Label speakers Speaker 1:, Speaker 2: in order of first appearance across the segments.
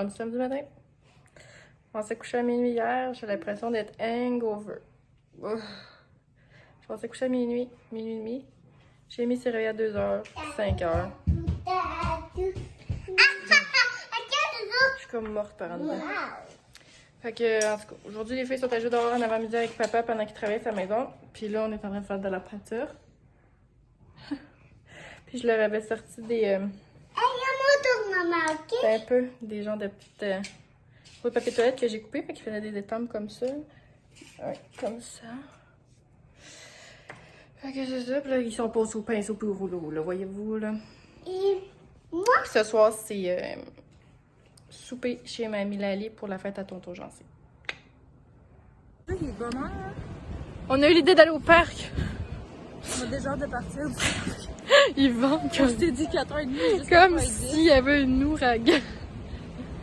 Speaker 1: rendu samedi matin. On s'est couché à minuit hier. J'ai l'impression d'être hangover. Ouf. On s'est couché à minuit et demi. J'ai mis ses réveils à 2h, 5h. Je suis comme morte par en dedans. Fait que, en tout cas, aujourd'hui, les filles sont à jouer dehors en avant-midi avec papa pendant qu'il travaille à sa maison. Puis là, on est en train de faire de la peinture. Puis je leur avais sorti des... un peu des genres de petites roues de papier toilette que j'ai coupées. Fait qu'ils faisaient des étampes comme ça. Ouais, comme ça. Fait que c'est ça. Puis là, ils sont posés au pinceau puis au rouleau, là. Voyez-vous, là.
Speaker 2: Et moi?
Speaker 1: Puis ce soir, c'est souper chez Mamie Lali pour la fête à Tonton Jancy. On a eu l'idée d'aller au parc.
Speaker 3: On a déjà hâte de partir.
Speaker 1: Ils vendent
Speaker 3: On
Speaker 1: comme,
Speaker 3: s'était dit 4h30.
Speaker 1: comme s'il y avait une ouragan.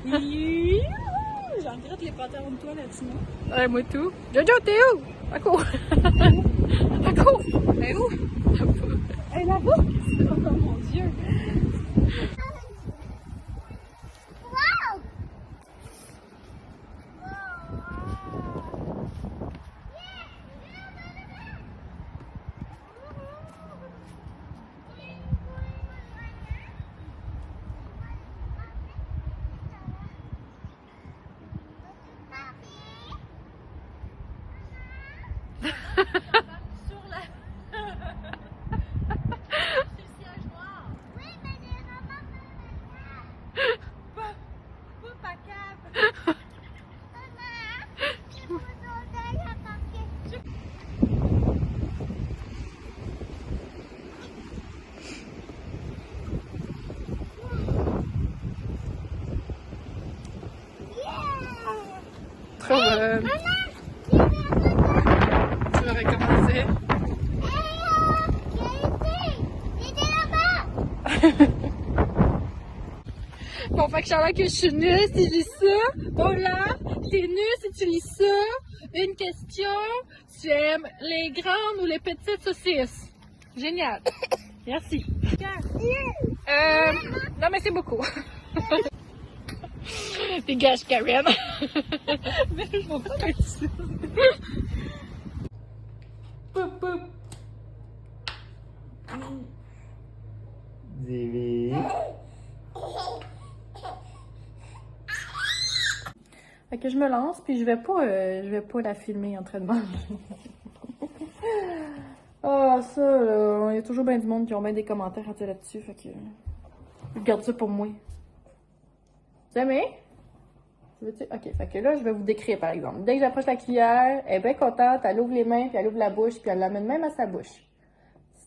Speaker 3: J'en regrette les pantalons de toilette sinon.
Speaker 1: Ouais, moi tout. Jojo, t'es où? À court. À court. Elle est où?
Speaker 3: Elle est là-bas! Oh mon Dieu!
Speaker 1: Trop bonne. Tu vas recommencer. Bon, fait que Charlotte, que je suis nulle si je lis ça. Bon là, t'es nulle si tu lis ça. Une question, tu aimes les grandes ou les petites saucisses? Génial. Merci. Non mais c'est beaucoup. Dégage Karen. Mais je m'en fous de ça. Poup, poup.
Speaker 4: Zivi.
Speaker 1: Fait que je me lance, puis je vais pas la filmer en train de manger. Ah, ça, là, il y a toujours bien du monde qui ont bien des commentaires à dire là-dessus, fait que je garde ça pour moi. Jamais? Veux-tu? Ok, fait que là, je vais vous décrire, par exemple. Dès que j'approche la cuillère, elle est bien contente, elle ouvre les mains, puis elle ouvre la bouche, puis elle l'amène même à sa bouche.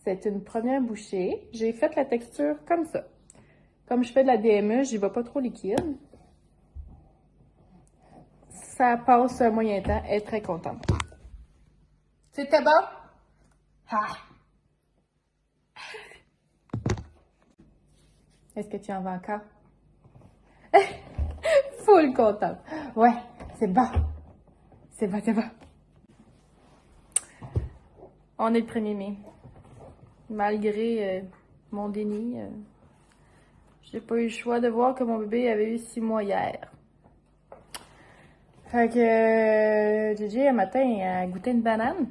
Speaker 1: C'est une première bouchée. J'ai fait la texture comme ça. Comme je fais de la DME, j'y vais pas trop liquide. Ça passe un moyen temps, elle est très contente. C'était bon? Ah. Est-ce que tu en veux encore? Full contente. Ouais, c'est bon. C'est bon, c'est bon. On est le 1er mai. Malgré mon déni, j'ai pas eu le choix de voir que mon bébé avait eu 6 mois hier. Fait que Gigi, un matin, a goûté une banane.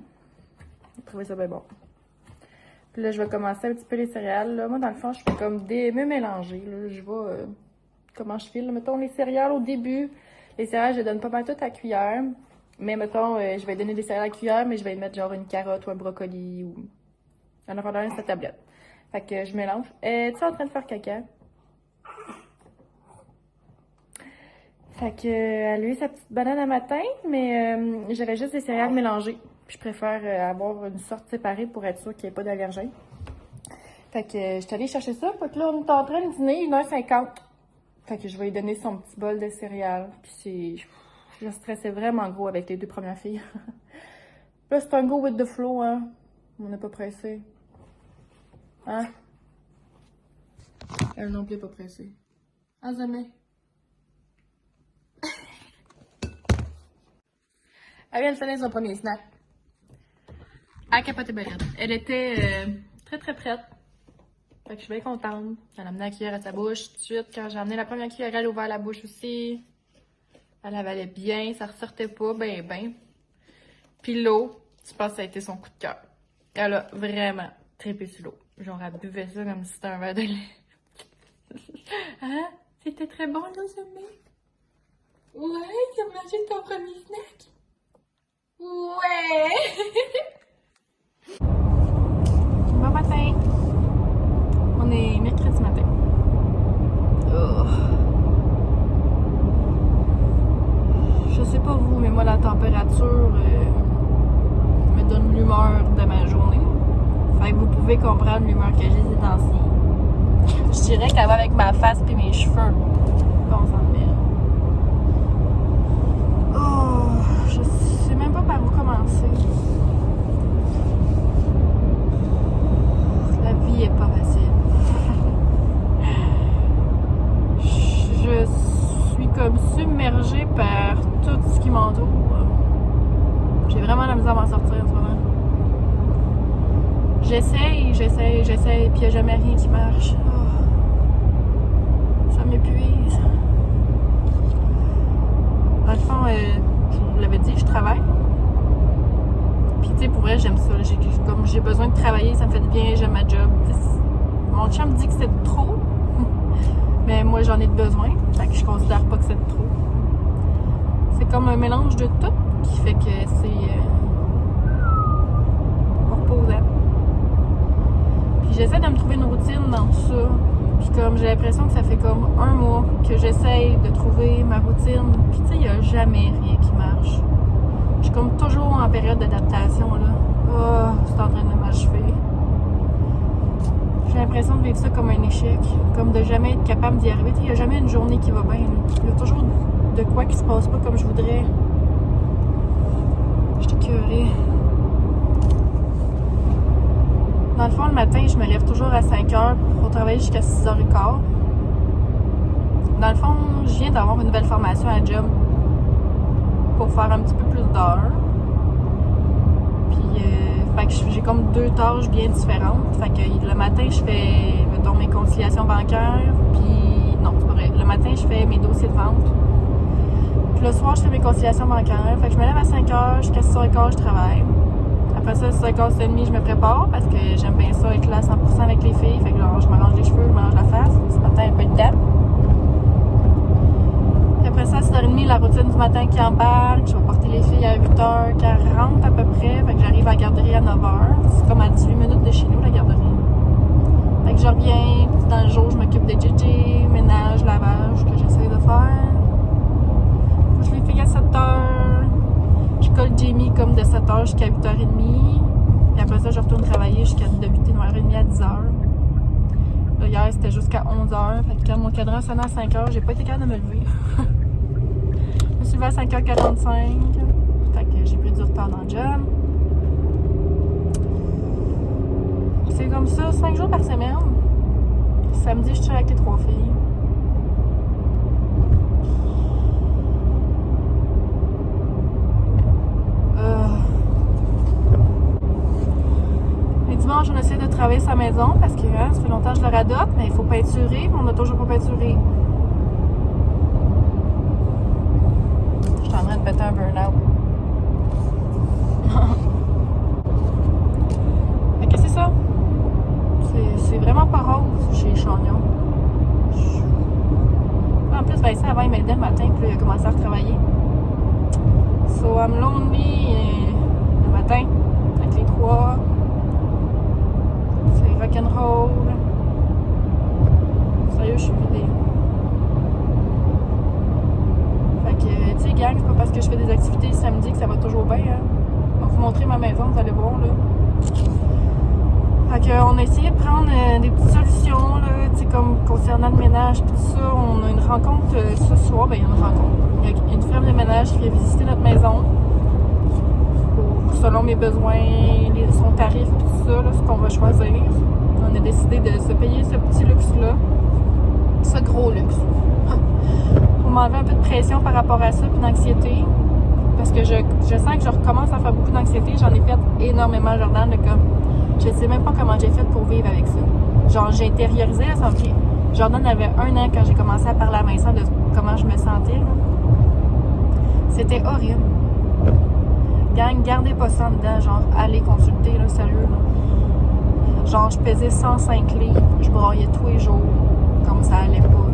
Speaker 1: J'ai trouvé ça bien bon. Puis là, je vais commencer un petit peu les céréales. Là. Moi, dans le fond, je fais comme des me mélanger. Là. Je vais... comment je file? Mettons, les céréales au début. Les céréales, je les donne pas mal toutes à cuillère. Mais mettons, je vais donner des céréales à cuillère, mais je vais mettre genre une carotte ou un brocoli ou... en avoir dans sa tablette. Fait que je mélange. Tu es en train de faire caca? Fait que elle a eu sa petite banane à matin, mais j'avais juste des céréales mélangées. Puis je préfère avoir une sorte séparée pour être sûre qu'il n'y ait pas d'allergène. Fait que je suis allée chercher ça. Fait que là, on est en train de dîner 1h50. Fait que je vais lui donner son petit bol de céréales. Puis c'est... Je stressais vraiment gros avec les 2 premières filles. Là, c'est un go with the flow, hein. On n'est pas pressé. Hein? Elle non plus est pas pressée. À jamais. Elle vient de finir son premier snack. Elle capotait bien raide. Elle était très très prête. Fait que je suis bien contente. Elle a amené la cuillère à sa bouche tout de suite. Quand j'ai amené la première cuillère, elle a ouvert la bouche aussi. Elle avalait bien, ça ressortait pas, ben. Puis l'eau, je pense que ça a été son coup de cœur. Elle a vraiment trippé sur l'eau. Genre, elle buvait ça comme si c'était un verre de lait. Hein? C'était très bon, là, Zombie? Ouais, tu as mangé ton premier snack? Ouais! Bon matin! On est mercredi matin. Oh. Je sais pas vous, mais moi, la température me donne l'humeur de ma journée. Fait que vous pouvez comprendre l'humeur que j'ai ces temps-ci. Je dirais qu'elle va avec ma face et mes cheveux. Bon, ça me met. Oh, je sais même pas par où commencer. La vie est pas facile. Je suis comme submergée par tout ce qui m'entoure. J'ai vraiment la misère à m'en sortir en ce moment. J'essaye, puis il n'y a jamais rien qui marche. Oh. Ça m'épuise. Dans le fond, je vous l'avais dit, je travaille. Puis tu sais, pour vrai, j'aime ça. J'ai besoin de travailler, ça me fait du bien, j'aime ma job. T'sais, mon chum me dit que c'est trop, mais moi j'en ai besoin. Fait que je considère pas que c'est trop. C'est comme un mélange de tout qui fait que c'est reposant. Puis j'essaie de me trouver une routine dans ça. Puis comme j'ai l'impression que ça fait comme un mois que j'essaie de trouver ma routine. Puis tu sais, il n'y a jamais rien qui marche. Je suis comme toujours en période d'adaptation là. Oh, c'est en train de m'achever. J'ai l'impression de vivre ça comme un échec. Comme de jamais être capable d'y arriver. Tu sais, il n'y a jamais une journée qui va bien. Il y a toujours de quoi qui se passe pas comme je voudrais. Je suis écœurée. Dans le fond, le matin, je me lève toujours à 5h pour travailler jusqu'à 6h15. Dans le fond, je viens d'avoir une nouvelle formation à job pour faire un petit peu plus d'heures. Puis, fait que j'ai comme 2 tâches bien différentes. Fait que le matin, je fais donc mes conciliations bancaires. Puis, non, c'est pas vrai. Le matin, je fais mes dossiers de vente. Puis le soir, je fais mes conciliations bancaires. Fait que je me lève à 5h, jusqu'à 6h15, je travaille. Après ça, 6h15, 6h30, je me prépare parce que j'aime bien ça être là à 100% avec les filles. Fait que genre, je m'arrange les cheveux, je m'arrange la face. Ce matin, un peu de temps. Puis après ça, à 6h30, la routine du matin qui embarque. Je vais porter les filles à 8h40 à peu près. Fait que j'arrive à la garderie à 9h. C'est comme à 18 minutes de chez nous, la garderie. Fait que je reviens. Puis dans le jour, je m'occupe des JJ, ménage, lavage que j'essaie de faire. Faut que je les fais à 7h. Je colle Jamie comme de 7h jusqu'à 8h30. Puis après ça, je retourne travailler jusqu'à de 8h30 à 10h. Là, hier, c'était jusqu'à 11h. Fait que quand mon cadran sonnait à 5h, j'ai pas été capable de me lever. Je me suis levée à 5h45. Fait que j'ai pris du retard dans le job. C'est comme ça, 5 jours par semaine. Samedi, je suis avec les 3 filles. Les dimanches, on essaie de travailler sa maison parce que ça fait longtemps que je le radote, mais il faut peinturer, mais on n'a toujours pas peinturé. Je suis en train de péter un burn-out. Fait que c'est ça. C'est vraiment pas rose chez Chagnon. En plus, Vincent, avant, il m'aidait le matin, puis il a commencé à retravailler. So, I'm lonely le matin, avec les 3. C'est rock'n'roll. Sérieux, je suis vidée. Fait que, tu sais, gang, c'est pas parce que je fais des activités le samedi que ça va toujours bien. Hein. On va vous montrer ma maison, vous allez voir, là. Fait qu'on a essayé de prendre des petites solutions, là, tu sais, comme concernant le ménage et tout ça. On a une rencontre ce soir, ben il y a une rencontre. Il y a une femme de ménage qui vient visiter notre maison pour, selon mes besoins, son tarif et tout ça, là, ce qu'on va choisir. On a décidé de se payer ce petit luxe-là, ce gros luxe. Pour m'enlever un peu de pression par rapport à ça, puis d'anxiété. Parce que je sens que je recommence à faire beaucoup d'anxiété. J'en ai fait énormément, Jordan, de comme... Je sais même pas comment j'ai fait pour vivre avec ça. Genre, j'ai intériorisé, là, ça me fait... Jordan avait 1 an quand j'ai commencé à parler à Vincent de comment je me sentais, là. C'était horrible. Gang, gardez pas ça en dedans, genre, allez consulter, là, sérieux, là. Genre, je pesais 105 livres, je broyais tous les jours, comme ça allait pas.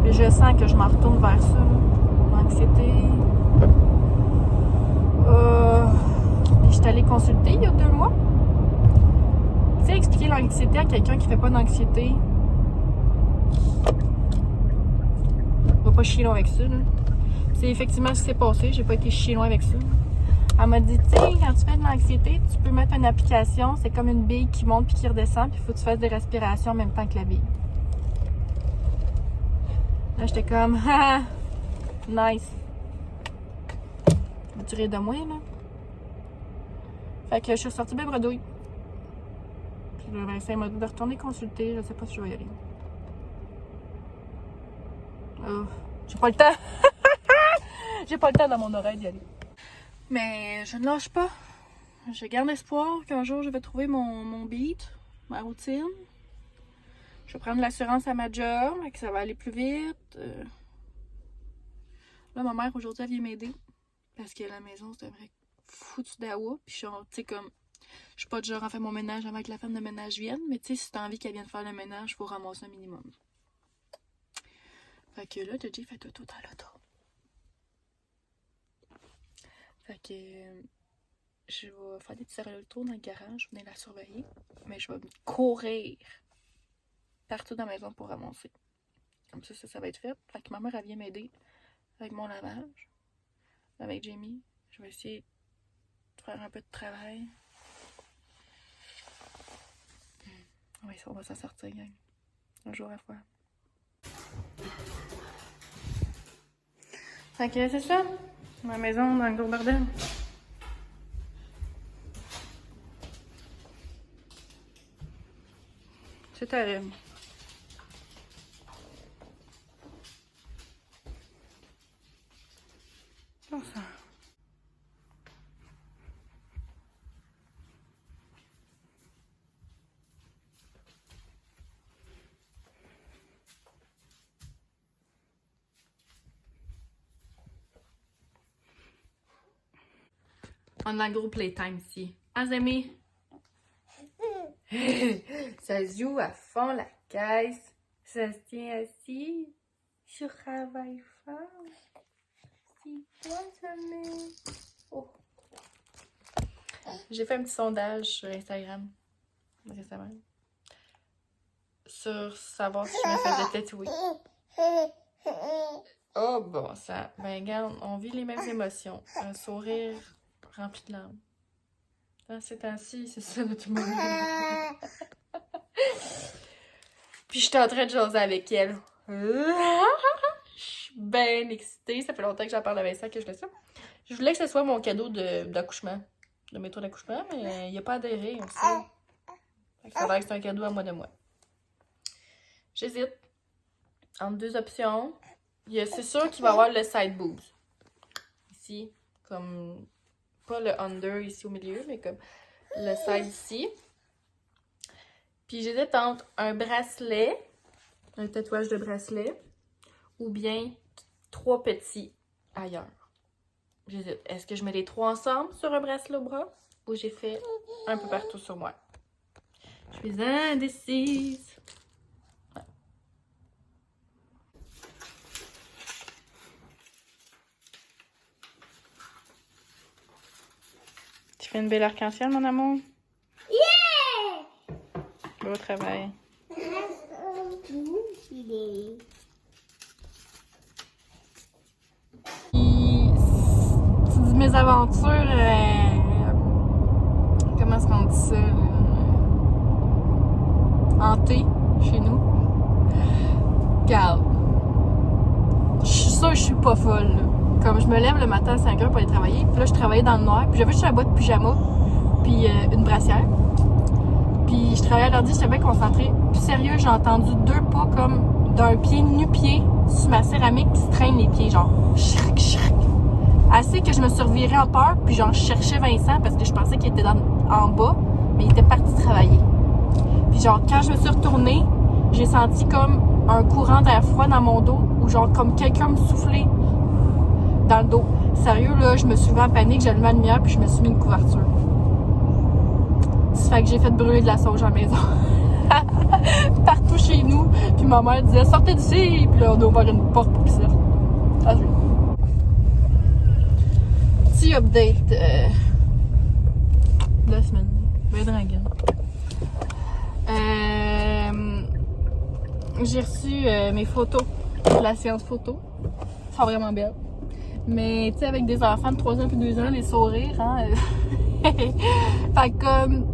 Speaker 1: Puis je sens que je m'en retourne vers ça, là. L'anxiété. Puis je suis allée consulter il y a 2 mois. Tu sais, expliquer l'anxiété à quelqu'un qui fait pas d'anxiété. On va pas chier loin avec ça, là. C'est effectivement ce qui s'est passé, j'ai pas été chier loin avec ça. Elle m'a dit, tu sais, quand tu fais de l'anxiété, tu peux mettre une application, c'est comme une bille qui monte puis qui redescend, puis il faut que tu fasses des respirations en même temps que la bille. Là, j'étais comme, ah, nice. Tu ris de moi, là. Fait que je suis sortie bien bredouille. Puis le Vincent m'a dit de retourner consulter, je sais pas si je vais y aller. J'ai pas le temps. J'ai pas le temps dans mon oreille d'y aller. Mais je ne lâche pas. Je garde espoir qu'un jour je vais trouver mon beat, ma routine. Je vais prendre l'assurance à ma job, que ça va aller plus vite. Là, ma mère aujourd'hui elle vient m'aider. Parce que la maison c'est un vrai foutu d'awa. Puis tu sais, comme, je suis pas du genre à faire mon ménage avant que la femme de ménage vienne. Mais tu sais, si t'as envie qu'elle vienne faire le ménage, il faut ramasser un minimum. Fait que là, Gigi fait tout dans l'auto. Fait que je vais faire des petits allers-retours dans le garage, venir la surveiller. Mais je vais courir partout dans la maison pour ramasser. Comme ça va être fait. Fait que ma mère, elle vient m'aider avec mon lavage. Avec Jamie. Je vais essayer de faire un peu de travail. Oui, on va s'en sortir, gang. Un jour à la fois. Fait que c'est ça. Ma maison dans le gros bordel. C'est terrible. Bon ça. On a un gros playtime ici. Hein, amis? Ça joue à fond la caisse. Ça se tient assis. Je travaille fort. C'est toi, Jamie. Oh. J'ai fait un petit sondage sur Instagram récemment. Sur savoir si je me faisais tatouer. Oh bon, ça. Ben, regarde, on vit les mêmes émotions. Un sourire rempli de larmes. Dans ces temps-ci, c'est ça notre moment. Puis j'étais en train de jaser avec elle. Je suis bien excitée. Ça fait longtemps que j'en parle à Vincent que je fais ça. Je voulais que ce soit mon cadeau d'accouchement. De métro d'accouchement, mais il n'a pas adhéré, on sait. Fait que ça a l'air que c'est un cadeau à moi de moi. J'hésite entre 2 options. C'est sûr qu'il va y avoir le side boobs. Ici, comme... Pas le under ici au milieu, mais comme le side ici. Puis j'hésite entre un bracelet, un tatouage de bracelet, ou bien 3 petits ailleurs. J'hésite. Est-ce que je mets les 3 ensemble sur un bracelet au bras, ou j'ai fait un peu partout sur moi? Je suis indécise. Tu fais une belle arc-en-ciel, mon amour?
Speaker 2: Yeah!
Speaker 1: Beau travail. C'est mes aventures... comment est-ce qu'on dit ça? Hantées, chez nous. Regarde. Je suis sûre que je suis pas folle, là. Comme je me lève le matin à 5h pour aller travailler, puis là je travaillais dans le noir, puis j'avais juste un bas de pyjama, puis une brassière. Puis je travaillais à l'ordi, j'étais bien concentrée. Puis sérieux, j'ai entendu 2 pas comme d'un pied nu-pied sur ma céramique qui se traîne les pieds, genre chrac, chrac. Assez que je me suis revirée en peur, puis genre je cherchais Vincent parce que je pensais qu'il était en bas, mais il était parti travailler. Puis genre, quand je me suis retournée, j'ai senti comme un courant d'air froid dans mon dos, ou genre comme quelqu'un me soufflait dans le dos. Sérieux, là, je me suis levée en panique, j'ai allumé la lumière, puis je me suis mis une couverture. Ça fait que j'ai fait brûler de la sauge à la maison. Partout chez nous. Puis ma mère disait, sortez d'ici! Puis là, on a ouvert une porte pour qu'ils sortent. Ah, oui. Petit update de la semaine. Ben dragon. J'ai reçu mes photos de la séance photo. Elles sont vraiment belles. Mais tu sais, avec des enfants de 3 ans puis 2 ans, les sourires, hein. Fait que comme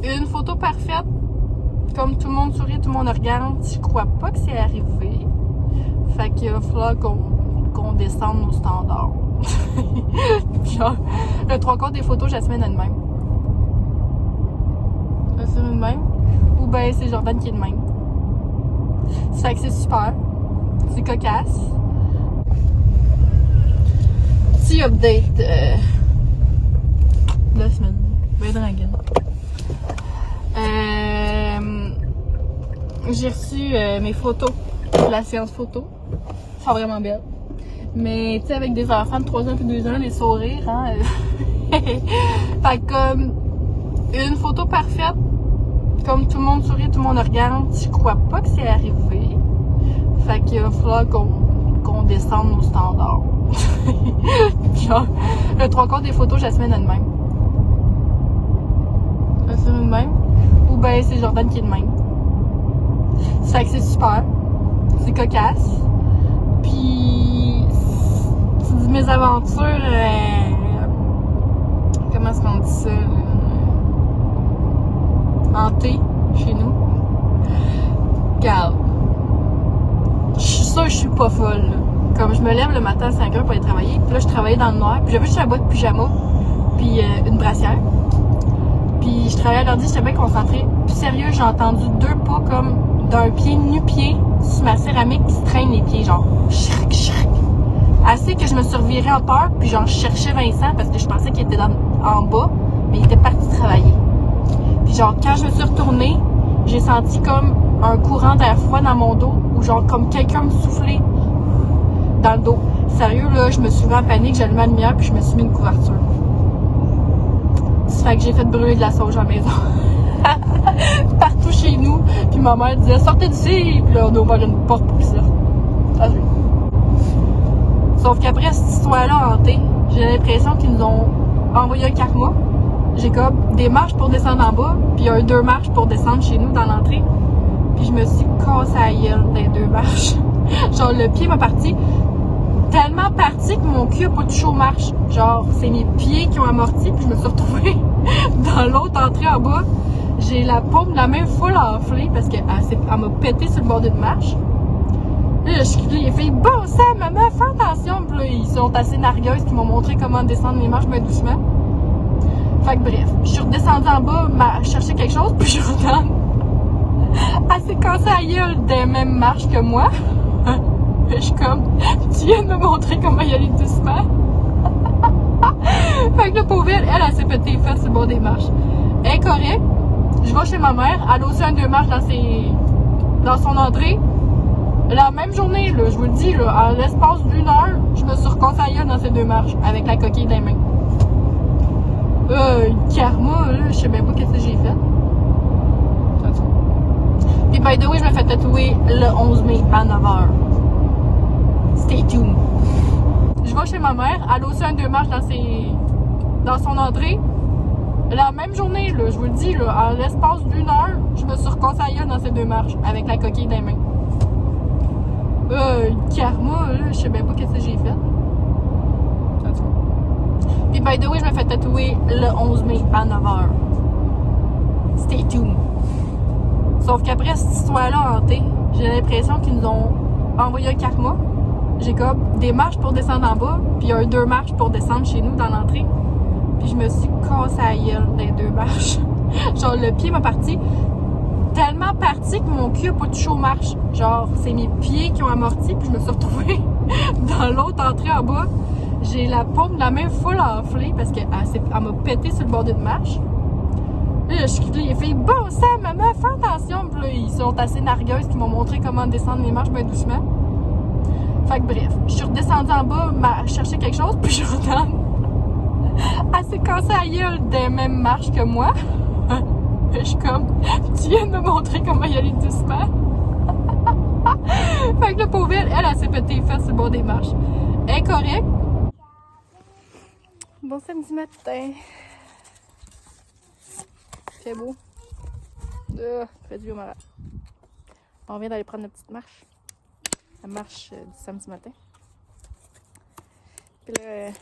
Speaker 1: une photo parfaite, comme tout le monde sourit, tout le monde regarde, je crois pas que c'est arrivé. Fait qu'il va falloir qu'on descende nos standards. Genre, le 3/4 des photos, Jasmine est de même. C'est de même. Ou ben c'est Jordan qui est de même. Ça fait que c'est super. C'est cocasse. Petit update de la semaine. Ben dragon. J'ai reçu mes photos de la séance photo. Elles sont vraiment belles. Mais tu sais, avec des enfants de 3 ans puis 2 ans, les sourires, hein. Fait que comme une photo parfaite, comme tout le monde sourit, tout le monde regarde, je crois pas que c'est arrivé. Fait qu'il va falloir qu'on descende nos standards. Genre, le 3/4 des photos, Jasmine est de même. C'est de même. Ou ben c'est Jordan qui est de même. Ça fait que c'est super. C'est cocasse. Puis tu dis mes aventures, comment est-ce qu'on dit ça? Hantées chez nous. Regarde. Je suis sûre que je suis pas folle, là. Comme je me lève le matin à 5h pour aller travailler, puis là je travaillais dans le noir, puis j'avais juste un bas de pyjama, puis une brassière. Puis je travaillais à l'ordi, j'étais bien concentrée. Puis sérieux, j'ai entendu 2 pas comme d'un pied nu-pied sur ma céramique qui se traîne les pieds, genre chric, chric. Assez que je me suis revirée en peur, puis genre je cherchais Vincent parce que je pensais qu'il était en bas, mais il était parti travailler. Puis genre quand je me suis retournée, j'ai senti comme un courant d'air froid dans mon dos, ou genre comme quelqu'un me soufflait dans le dos. Sérieux, là, je me suis levée en panique, j'ai allumé la lumière, puis je me suis mis une couverture. Ça fait que j'ai fait brûler de la sauge à la maison. Partout chez nous. Puis ma mère disait, sortez d'ici! Puis là, on a ouvert une porte pour qu'ils sortent. Ah, oui. Sauf qu'après cette histoire-là hantée, j'ai l'impression qu'ils nous ont envoyé un karma. J'ai comme des marches pour descendre en bas, puis il y a 2 marches pour descendre chez nous dans l'entrée. Puis je me suis cassé la gueule dans les 2 marches. Genre, le pied m'a parti tellement parti que mon cul a pas touché aux marches. Genre, c'est mes pieds qui ont amorti, puis je me suis retrouvée dans l'autre entrée en bas. J'ai la paume de la main full enflée parce qu'elle m'a pété sur le bord d'une marche. Là, je crie les filles, bon sang, maman, fais attention. Puis là, ils sont assez nargueuses qui m'ont montré comment descendre les marches bien doucement. Fait que bref, je suis redescendue en bas, chercher quelque chose, puis je redonne. Elle s'est cassée la gueule des mêmes marches que moi. Je suis comme, tu viens de me montrer comment y aller doucement. Fait que la pauvre elle s'est pété les fesses sur le bord des marches. Elle est correcte. Je vais chez ma mère, elle a aussi 2 marches dans son entrée. La même journée, là, je vous le dis, là, en l'espace d'1 heure, je me suis recassée la gueule dans ces 2 marches, avec la coquille des mains. Karma, là, je sais même pas qu'est-ce que j'ai fait. Puis by the way, je me fais tatouer le 11 mai à 9h. Stay tuned. Je vais chez ma mère, elle a aussi 2 marches dans son entrée. La même journée, là, je vous le dis, là, en l'espace d'1 heure, je me suis recassée la gueule dans ces 2 marches, avec la coquille des mains. Karma, là, je sais même pas qu'est-ce que j'ai fait. Puis by the way, je me fais tatouer le 11 mai à 9h. Stay tuned. Sauf qu'après cette histoire-là hantée, j'ai l'impression qu'ils nous ont envoyé un karma. J'ai comme des marches pour descendre en bas, puis il y a 2 marches pour descendre chez nous dans l'entrée. Puis je me suis cassée la gueule dans les 2 marches. Genre, le pied m'a parti tellement parti que mon cul a pas touché aux marches. Genre, c'est mes pieds qui ont amorti, puis je me suis retrouvée dans l'autre entrée en bas. J'ai la paume de la main full enflée parce qu'elle m'a pété sur le bord d'une marche. Là, les filles, bon sang, maman, fais attention. Puis là, ils sont assez nargueuses, qui m'ont montré comment descendre les marches bien doucement. Fait que bref, je suis redescendue en bas, chercher quelque chose, puis je retourne. Elle s'est cassée la gueule des mêmes marches que moi. Je suis comme, tu viens de me montrer comment y aller doucement. Fait que le pauvre, elle s'est pété les fesses sur le bord des marches. Elle est correcte. Bon samedi matin. C'est beau. Fait du moral. On vient d'aller prendre notre petite marche. La marche du samedi matin. Puis là,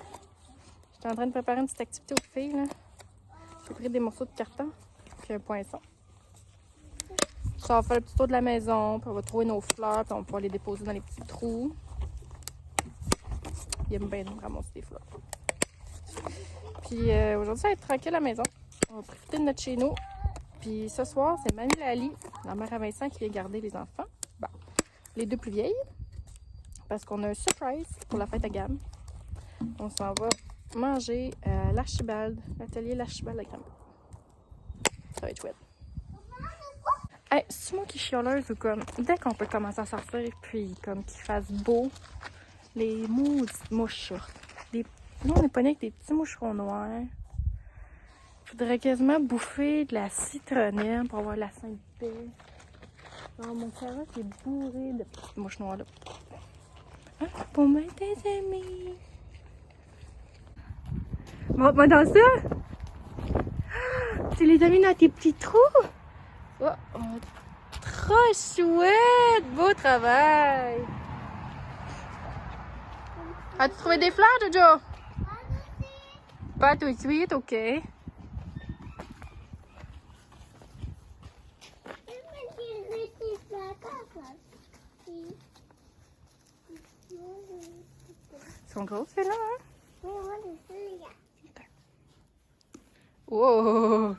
Speaker 1: j'étais en train de préparer une petite activité aux filles. Là. J'ai pris des morceaux de carton. Puis un poinçon. Ça va faire le petit tour de la maison. Puis on va trouver nos fleurs. Puis on va pouvoir les déposer dans les petits trous. Il aime bien ramasser des fleurs. Puis aujourd'hui, ça va être tranquille à la maison. On va profiter de notre chez nous. Puis ce soir, c'est Mamie Lali, la mère à Vincent, qui vient garder les enfants. Bon, les deux plus vieilles. Parce qu'on a un surprise pour la fête à gamme. On s'en va manger à l'Archibald, l'atelier l'Archibald à Granby. Ça va être chouette. Hey, c'est moi qui suis chialeuse ou comme dès qu'on peut commencer à sortir puis comme qu'il fasse beau, les maudites mouches sortent. Nous, on est pas né avec des petits moucherons noirs. Faudrait quasiment bouffer de la citronnelle pour avoir la Sainte-Paix. Alors, mon carrot est bourré de petites mouches noires là. Hein? Pour mettre tes amis. Montre-moi dans ça. Tu les as mis dans tes petits trous. Oh, trop chouette. Beau travail. As-tu trouvé des fleurs, Jojo? Pas tout de suite, ok. Ils sont grosses, celles-là, hein? Wow!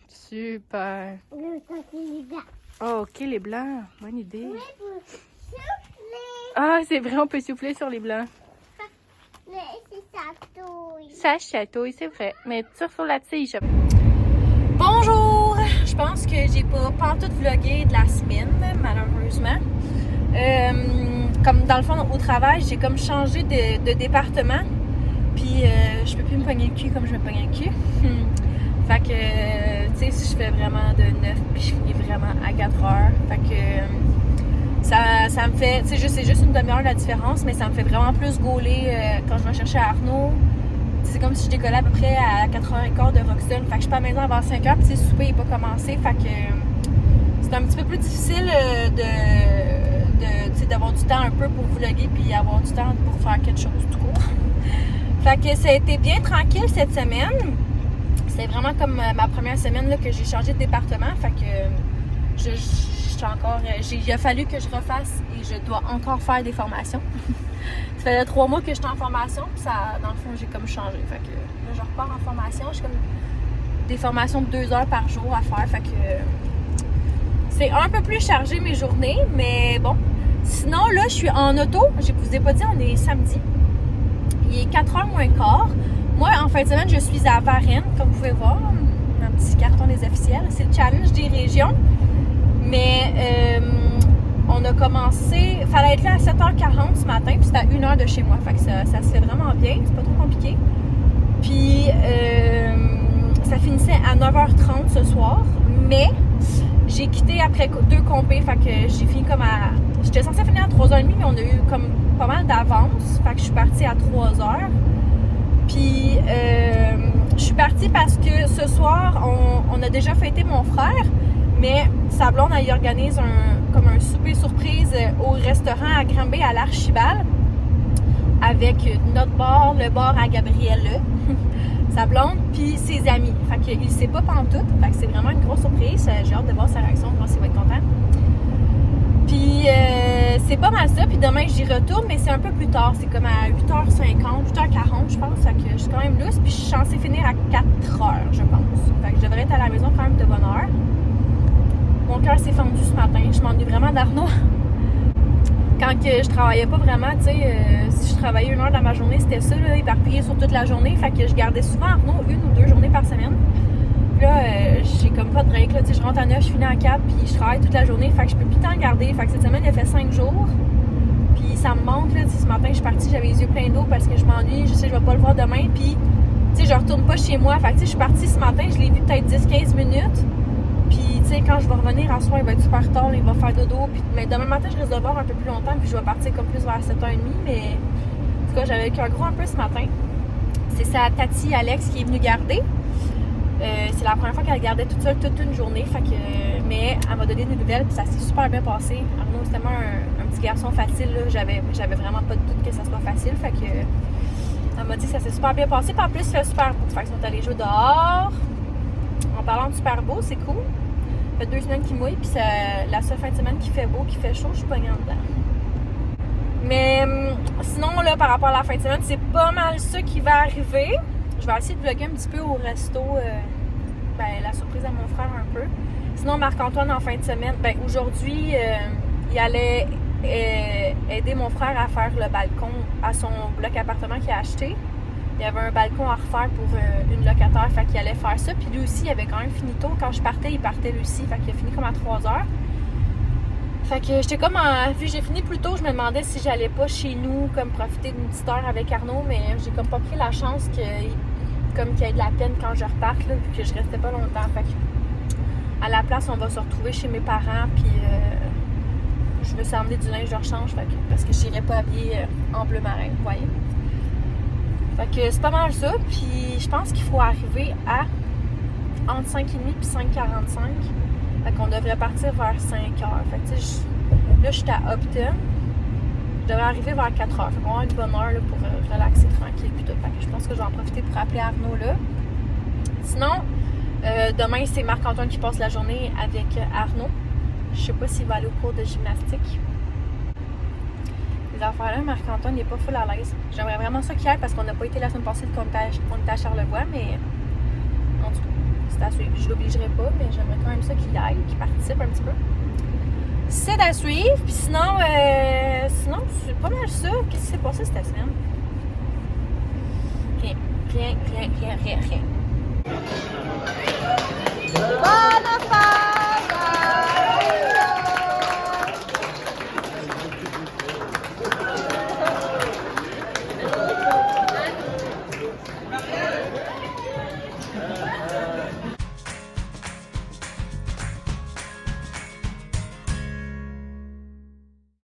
Speaker 1: Super! Oh, ok, les blancs. Bonne idée. Ah, c'est vrai, on peut souffler sur les blancs. Ça chatouille, c'est vrai. Mais tire sur la tige. Bonjour! Je pense que j'ai pas pantoute vlogué de la semaine, malheureusement. Comme dans le fond, au travail, j'ai comme changé de département. Puis je peux plus me pogner le cul comme je me pognais le cul. Fait que, tu sais, je fais vraiment de 9 puis je finis vraiment à 4 heures. Fait que ça me fait, tu sais, c'est juste une demi-heure la différence, mais ça me fait vraiment plus gauler quand je vais chercher Arnaud. C'est comme si je décollais à peu près à 4h15 de Roxton. Fait que je suis pas à la maison avant 5h, puis le souper n'est pas commencé. Fait que c'est un petit peu plus difficile d'avoir du temps un peu pour vlogger puis avoir du temps pour faire quelque chose tout court. Fait que ça a été bien tranquille cette semaine. C'est vraiment comme ma première semaine là, que j'ai changé de département. Fait que il a fallu que je refasse et je dois encore faire des formations. Ça fait 3 mois que j'étais en formation, puis ça, dans le fond, j'ai comme changé. Fait que là, je repars en formation. J'ai comme des formations de 2 heures par jour à faire. Fait que c'est un peu plus chargé mes journées, mais bon. Sinon, là, je suis en auto. Je vous ai pas dit, on est samedi. Il est 4h moins quart. Moi, en fin de semaine, je suis à Varennes, comme vous pouvez voir. Un petit carton des officiels. C'est le challenge des régions. Mais on a commencé, il fallait être là à 7h40 ce matin, puis c'était à 1h de chez moi. Fait que ça se fait vraiment bien, c'est pas trop compliqué. Puis ça finissait à 9h30 ce soir, mais j'ai quitté après 2 compés, fait que j'ai fini comme à... J'étais censée finir à 3h30, mais on a eu comme pas mal d'avance, fait que je suis partie à 3h. Puis je suis partie parce que ce soir, on a déjà fêté mon frère, mais sa blonde, elle y organise comme un souper surprise au restaurant à Granby, à l'Archibald, avec notre bar, le bar à Gabrielle, sa blonde, puis ses amis. Fait qu'il sait pas pantoute, fait que c'est vraiment une grosse surprise. J'ai hâte de voir sa réaction, de voir s'il va être content. Puis c'est pas mal ça, puis demain j'y retourne, mais c'est un peu plus tard, c'est comme à 8h50, 8h40 je pense, fait que je suis quand même lousse, puis je suis censée finir à 4h je pense. Fait que je devrais être à la maison quand même de bonne heure. Mon cœur s'est fendu ce matin. Je m'ennuie vraiment d'Arnaud. Quand que je travaillais pas vraiment, tu sais, si je travaillais 1 heure dans ma journée, c'était ça, là, éparpillé sur toute la journée. Fait que je gardais souvent Arnaud 1 ou 2 journées par semaine. Puis là, j'ai comme pas de break, là, tu sais, je rentre à 9, je finis à 4, puis je travaille toute la journée. Fait que je peux plus tant le garder. Fait que cette semaine, il a fait 5 jours. Puis ça me manque, là, tu sais, ce matin, je suis partie, j'avais les yeux pleins d'eau parce que je m'ennuie. Je sais, je vais pas le voir demain. Puis, tu sais, je retourne pas chez moi. Fait que, tu sais, je suis partie ce matin, je l'ai vu peut-être 10-15 minutes. Puis, tu sais, quand je vais revenir à soir, il va être super tard, il va faire dodo. Puis, mais demain matin, je risque de voir un peu plus longtemps, puis je vais partir comme plus vers 7h30. Mais, en tout cas, j'avais le cœur gros un peu ce matin. C'est sa Tati Alex qui est venue garder. C'est la première fois qu'elle gardait toute seule toute une journée. Fait que, mais elle m'a donné des nouvelles, puis ça s'est super bien passé. Arnaud, c'est tellement un petit garçon facile, là. J'avais vraiment pas de doute que ça soit facile. Fait que, elle m'a dit que ça s'est super bien passé. Puis en plus, c'est super beau. Fait qu'ils sont allés jouer dehors. En parlant de super beau, c'est cool. Ça fait 2 semaines qu'il mouille, puis c'est la seule fin de semaine qui fait beau, qui fait chaud, je suis pognée en dedans. Mais sinon, là, par rapport à la fin de semaine, c'est pas mal ça qui va arriver. Je vais essayer de vlogger un petit peu au resto, la surprise à mon frère un peu. Sinon, Marc-Antoine, en fin de semaine, aujourd'hui, il allait aider mon frère à faire le balcon à son bloc appartement qu'il a acheté. Il y avait un balcon à refaire pour une locataire, fait qu'il allait faire ça. Puis lui aussi, il avait quand même fini tôt. Quand je partais, il partait lui aussi, fait qu'il a fini comme à 3h. Fait que j'étais comme vu que j'ai fini plus tôt, je me demandais si j'allais pas chez nous, comme profiter d'une petite heure avec Arnaud, mais j'ai comme pas pris la chance qu'il y ait de la peine quand je reparte, là, vu que je restais pas longtemps. Fait que à la place, on va se retrouver chez mes parents, puis je me suis emmené du linge de rechange, parce que je n'irais pas habillée en bleu marin, vous voyez. Fait que c'est pas mal ça, puis je pense qu'il faut arriver à entre 5h30 et 5h45. Fait qu'on devrait partir vers 5h. Fait que tu sais, là je suis à Upton. Je devrais arriver vers 4h. Fait qu'on va avoir une bonne heure là, pour relaxer tranquille puis tout. Fait que je pense que je vais en profiter pour appeler Arnaud là. Sinon, demain c'est Marc-Antoine qui passe la journée avec Arnaud. Je sais pas s'il va aller au cours de gymnastique. Les affaires là, Marc-Antoine il est pas full à l'aise. J'aimerais vraiment ça qu'il aille parce qu'on n'a pas été la semaine passée quand on était à Charlevoix, mais en tout cas, c'est à suivre. Je l'obligerai pas, mais j'aimerais quand même ça qu'il aille, qu'il participe un petit peu. C'est à suivre, puis sinon, c'est pas mal ça. Qu'est-ce qui s'est passé cette semaine? Rien. Bonne fête!